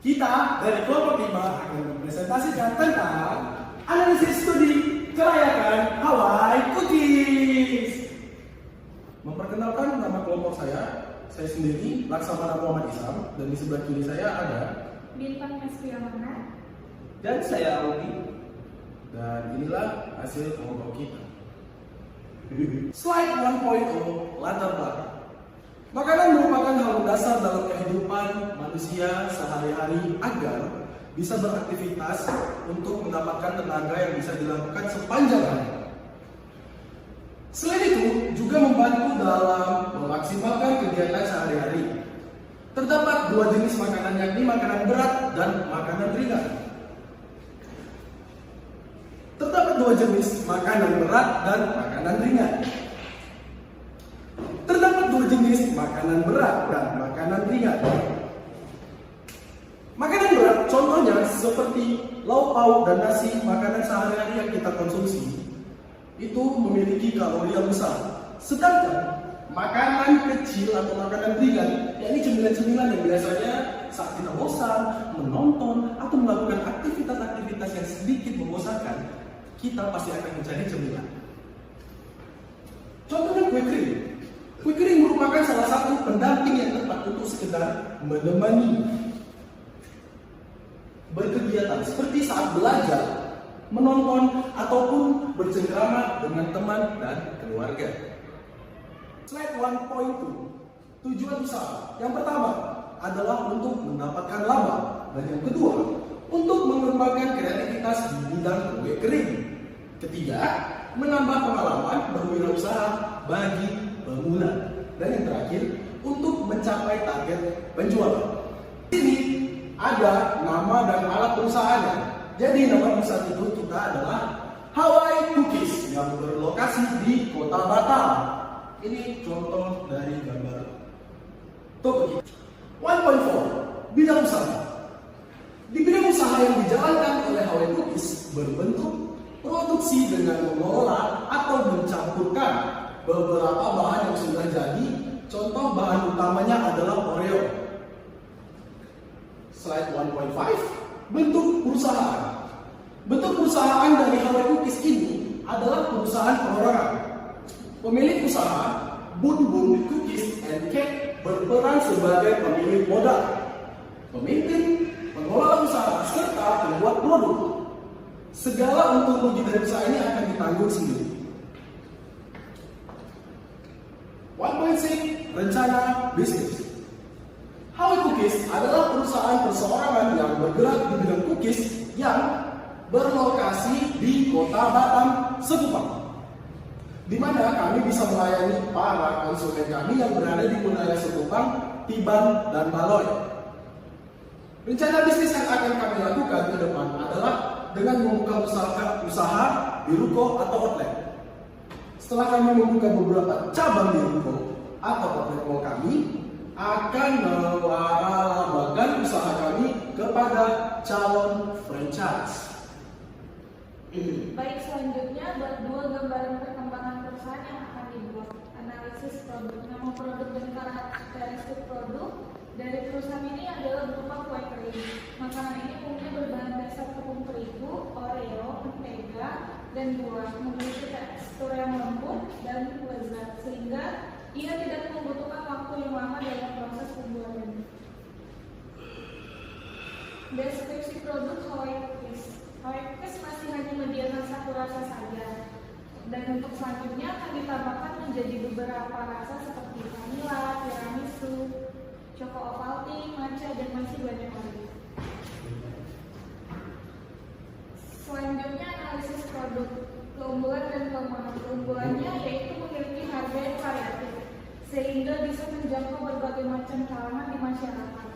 Kita dari kelompok 5 akan mempresentasikan tentang analisis studi kelayakan Hawaii Cookies. Memperkenalkan nama kelompok saya sendiri Laksamana Muhammad Isam, dan di sebelah kiri saya ada Bintang Mespiamana dan saya Audi. Dan inilah hasil kelompok kita. Slide 1.0 latar belakang. Makanan merupakan hal dasar dalam kehidupan manusia sehari-hari agar bisa beraktivitas untuk mendapatkan tenaga yang bisa dilakukan sepanjang hari. Selain itu, juga membantu dalam memaksimalkan kegiatan sehari-hari. Terdapat dua jenis makanan, yakni makanan berat dan makanan ringan. Terdapat dua jenis makanan berat dan makanan ringan. Terdapat dua jenis makanan berat dan makanan ringan. Makanan berat contohnya seperti lauk pauk dan nasi, makanan sehari-hari yang kita konsumsi, itu memiliki kalori yang besar. Sedangkan makanan kecil atau makanan ringan, yakni cemilan-cemilan yang biasanya saat kita bosan, menonton, atau melakukan aktivitas-aktivitas yang sedikit membosankan, kita pasti akan mencari cemilan. Contohnya kue kering. Kue kering merupakan salah satu pendamping yang tepat untuk sekedar menemani berkegiatan seperti saat belajar, menonton, ataupun bercengkrama dengan teman dan keluarga. Slide 1.2, tujuan usaha. Yang pertama adalah untuk mendapatkan laba, dan yang kedua untuk mengembangkan kreativitas di bidang kue kering. Ketiga, menambah pengalaman berwirausaha bagi pemula. Dan yang terakhir, untuk mencapai target penjualan. Di sini ada nama dan alat perusahaannya. Jadi nama perusahaan itu kita adalah Hawaii Cookies yang berlokasi di Kota Batam. Ini contoh dari gambar toko. 1.4, bidang usaha. Di bidang usaha yang dijalankan oleh Hawaii Cookies berbentuk produksi dengan mengolah atau mencampurkan beberapa bahan yang sudah jadi. Contoh bahan utamanya adalah Oreo. Slide 1.5, bentuk perusahaan. Bentuk perusahaan dari Hawaii Cookies ini adalah perusahaan perorangan. Pemilik usaha, Bun Bun Cookies and Cake, berperan sebagai pemilik modal, pemimpin, pengelola usaha, serta pembuat produk. Segala untung rugi dari usaha ini akan ditanggung sendiri. 1.6, rencana bisnis. Hawaii Cookies adalah perusahaan perseorangan yang bergerak di bidang cookies yang berlokasi di Kota Batam, Sekupang, di mana kami bisa melayani para konsumen kami yang berada di wilayah Sekupang, Tiban, dan Baloy. Rencana bisnis yang akan kami lakukan ke depan adalah dengan membuka usaha di ruko atau outlet. Setelah kami membuka beberapa cabang di ruko atau outlet mall kami, akan mewaralabahkan usaha kami kepada calon franchise. Baik, selanjutnya buat dua gambaran perkembangan perusahaan yang akan dibuat. Analisis produk, nama produk dan karakteristik produk dari perusahaan ini adalah berupa kue kering. Makanan ini umumnya berbahan dasar tepung terigu, Oreo, mentega, dan buah. Memiliki tekstur yang lembut dan lezat, sehingga ia tidak membutuhkan waktu yang lama dalam proses pembuatan. Deskripsi produk Hawaii Cookies. Hawaii Cookies masih hanya menyediakan satu rasa saja, dan untuk selanjutnya akan ditambahkan menjadi beberapa rasa seperti vanilla, tiramisu, choco ovaltine, matcha, dan masih banyak lagi. Selanjutnya analisis produk. Keunggulan dan kelemahan. Keunggulannya yaitu memiliki harga yang variatif, sehingga bisa menjangkau berbagai macam kalangan di masyarakat.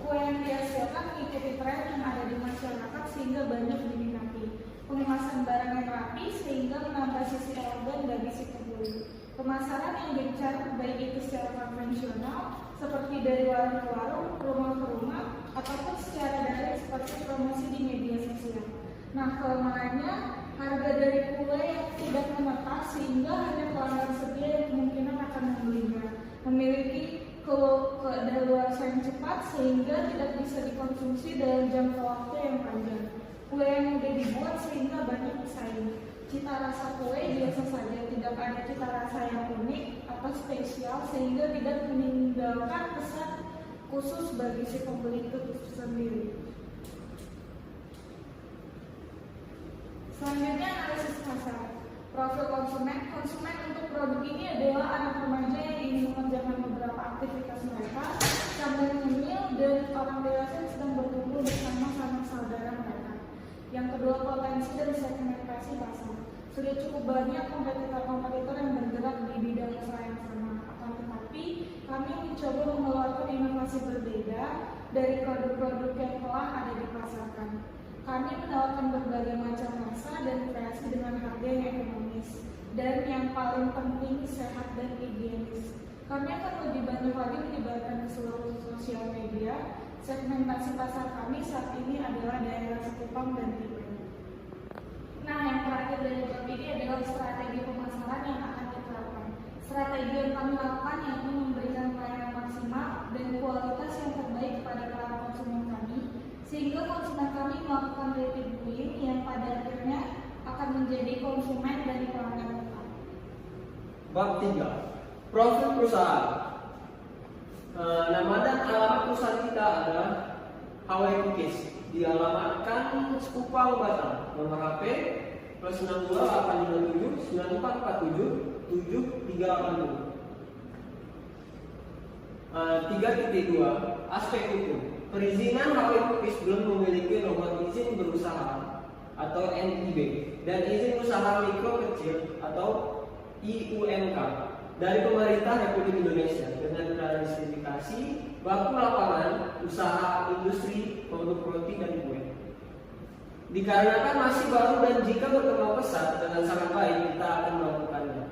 Kue yang dihasilkan mengikuti tren yang ada di masyarakat sehingga banyak diminati. Pengemasan barang yang rapi sehingga menambah sisi elegan dari si pembeli. Pemasaran yang gencar baik itu secara konvensional seperti dari warung ke warung, rumah ke rumah, ataupun secara daring seperti promosi di media sosial. Nah, kelemahannya harga dari kue yang tidak menetap sehingga hanya pelanggan setia yang kemungkinan akan membelinya. Memiliki kedaluarsa yang cepat sehingga tidak bisa dikonsumsi dalam jangka waktu yang panjang. Kue yang mudah dibuat sehingga banyak pesaing. Cita rasa kue biasa saja, tidak ada cita rasa yang unik atau spesial sehingga tidak meninggalkan kesan khusus bagi si pembeli itu sendiri. Selanjutnya analisis pasar. Profil konsumen. Konsumen untuk produk ini adalah anak remaja yang ingin mengerjakan beberapa aktivitas mereka sambil nyemil dan orang dewasa yang sedang berkumpul bersama sanak saudara mereka. Yang kedua, potensi dari segmentasi pasar. Sudah cukup banyak kompetitor-kompetitor yang bergerak di bidang usaha yang sama. Akan tetapi, kami mencoba mengeluarkan inovasi berbeda dari produk-produk yang telah ada di pasarkan. Kami menawarkan berbagai macam rasa dan kreasi dengan harga yang ekonomis dan yang paling penting sehat dan higienis. Kami akan lebih banyak lagi melibatkan ke seluruh sosial media. Segmentasi pasar kami saat ini adalah daerah Sekupang dan Tidore. Nah, yang terakhir dari bab ini adalah strategi pemasaran yang akan diterapkan. Strategi yang kami lakukan yaitu memberikan pelayanan maksimal dan kualitas yang terbaik kepada para konsumen kami, sehingga konsumen kami melakukan repeat buying yang pada akhirnya akan menjadi konsumen dari pelanggan tetap. Bab 3. Profil perusahaan. Nama dan alamat perusahaan kita adalah Hawaii Cookies. Dialamatkan Sekupang, Batam. Nomor HP +62 857 9447 7380. 3.2 Aspek hukum. Perizinan Hawaii Cookies belum memiliki nomor izin berusaha atau NIB dan izin usaha mikro kecil atau IUMK dari pemerintah Republik Indonesia dengan klasifikasi baku lapangan usaha industri produk roti dan kue. Dikarenakan masih baru dan jika berkembang pesat dengan sangat baik, kita akan melakukannya.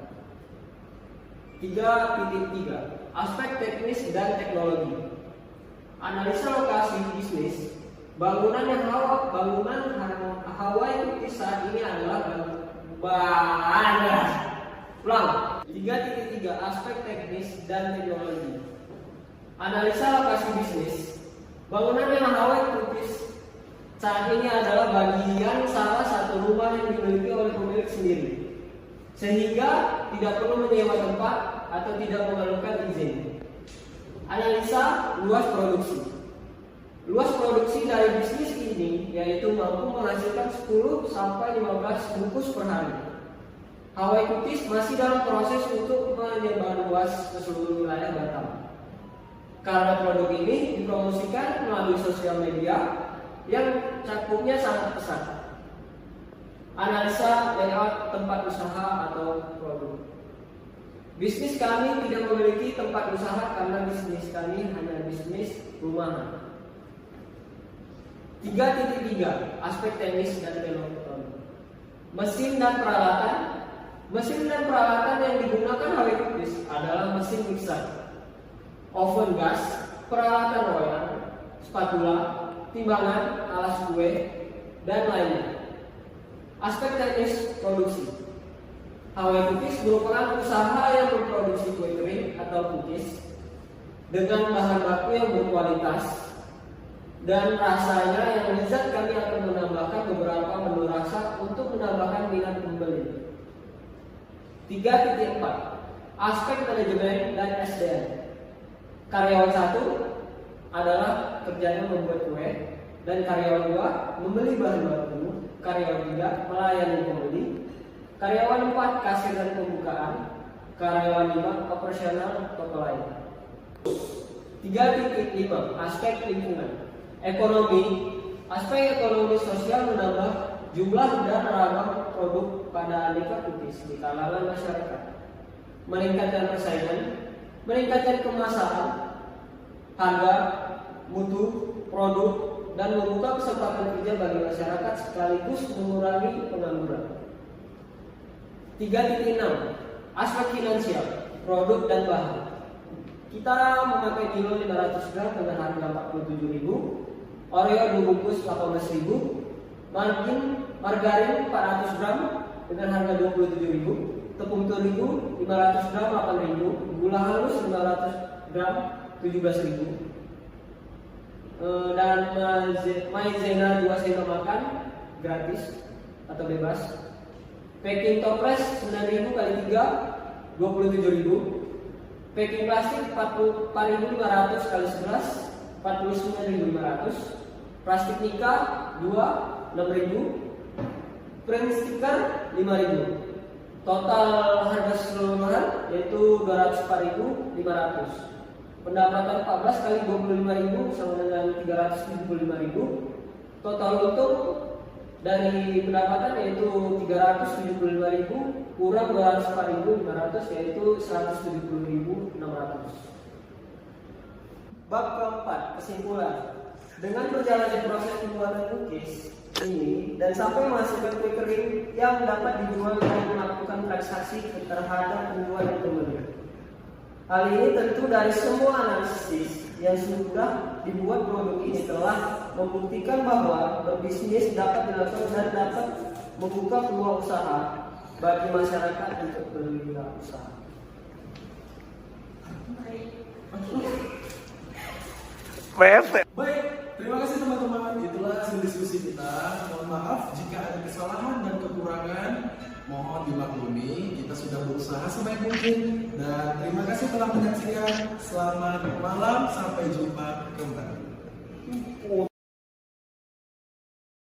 3.3 Aspek teknis dan teknologi. Analisa lokasi bisnis. Bangunan Hawaii Cookies saat ini adalah banyak. Ulang. 3.3 Aspek teknis dan teknologi. Analisa lokasi bisnis. Bangunan yang Hawaii Cookies saat ini adalah bagian salah satu rumah yang dimiliki oleh pemilik sendiri, sehingga tidak perlu menyewa tempat atau tidak memerlukan izin. Analisa luas produksi. Luas produksi dari bisnis ini yaitu mampu menghasilkan 10 sampai 15 bungkus per hari. Hawaii Cookies masih dalam proses untuk menyebar luas ke seluruh wilayah Batam. Karena produk ini dipromosikan melalui sosial media yang cakupnya sangat besar. Analisa layout tempat usaha atau produk. Bisnis kami tidak memiliki tempat usaha karena bisnis kami hanya bisnis rumahan. 3.3 Aspek teknis dan teknologi. Mesin dan peralatan. Mesin dan peralatan yang digunakan Hawaii Cookies adalah mesin mixer, oven gas, peralatan loyang, spatula, timbangan, alas kue, dan lainnya. Aspek teknis produksi. Hawaii Cookies merupakan usaha yang memproduksi kue kering atau cookies dengan bahan baku yang berkualitas dan rasanya yang lezat. Kami akan menambahkan beberapa menu rasa untuk menambahkan minat pembeli. 3.4 Aspek manajemen dan SDM. Karyawan 1 adalah kerjanya membuat kue, dan karyawan 2 membeli bahan baku, karyawan 3 melayani pembeli, karyawan 4 kasir dan pembukaan, karyawan 5 operasional toko lain. 3.5 Aspek lingkungan. Ekonomi. Aspek ekonomi sosial menambah jumlah dan ragam produk pada aneka cookies di kalangan masyarakat, meningkatkan persaingan, meningkatkan kemasan, harga, mutu, produk, dan membuka kesempatan kerja bagi masyarakat sekaligus mengurangi pengangguran. 3.6 Aspek finansial, produk dan bahan. Kita memakai Milo 500 gram dengan harga 47.000, Oreo 2 bungkus 18.000, margarin 400 gram dengan harga 27.000, tepung terigu 500 gram 8.000, gula halus 500 gram 17.000. Dan maizena 2 sendok makan gratis atau bebas. Packing toples 9.000 kali 3 27.000. Packing plastik 4.500 kali 11 49.500. Plastik nikah 2 6.000. Print stiker 5.000. Total harga keseluruhan yaitu 204.500. Pendapatan 14 kali 25.000 sama dengan 375.000. Total untung dari pendapatan yaitu 375.000 kurang 204.500 yaitu 170.600. Bab keempat, kesimpulan. Dengan berjalannya proses pembuatan cookies ini dan sampai menghasilkan kue kering yang dapat dijual dan melakukan transaksi terhadap penjual dan pembeli. Hal ini tentu dari semua analisis yang sudah dibuat produk ini telah membuktikan bahwa berbisnis dapat dilakukan dan dapat membuka peluang usaha bagi masyarakat untuk berwirausaha. Baik, terima kasih teman-teman. Itulah hasil diskusi kita. Mohon maaf jika ada kesalahan dan kekurangan. Mohon dimaklumi, kita sudah berusaha sebaik mungkin. Dan terima kasih telah menyaksikan. Selamat malam, sampai jumpa kembali.